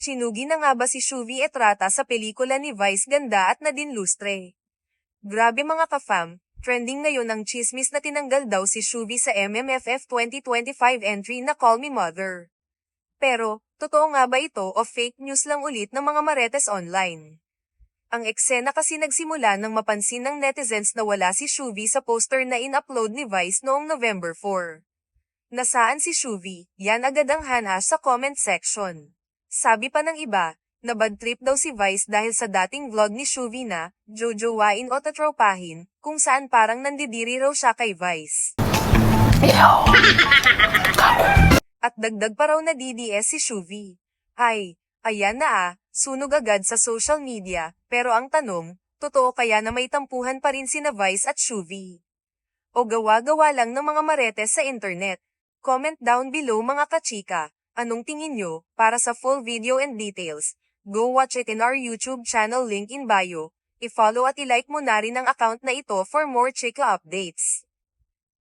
Sinugi na nga ba si Shuvi Etrata sa pelikula ni Vice Ganda at Nadine Lustre? Grabe mga ka-fam, trending ngayon ang chismis na tinanggal daw si Shuvi sa MMFF 2025 entry na Call Me Mother. Pero, totoo nga ba ito o fake news lang ulit ng mga marites online? Ang eksena kasi nagsimula nang mapansin ng netizens na wala si Shuvi sa poster na in-upload ni Vice noong November 4. Nasaan si Shuvi? Yan agad ang hanas sa comment section. Sabi pa ng iba, na bad trip daw si Vice dahil sa dating vlog ni Shuvi na, jojowain o tatropahin, kung saan parang nandidiri raw siya kay Vice. At dagdag pa raw na DDS si Shuvi. Ay, ayan na sunog agad sa social media, pero ang tanong, totoo kaya na may tampuhan pa rin sina Vice at Shuvi? O gawa-gawa lang ng mga marites sa internet? Comment down below mga kachika. Anong tingin nyo? Para sa full video and details, go watch it in our YouTube channel link in bio. I-follow at i-like mo na rin ang account na ito for more chika updates.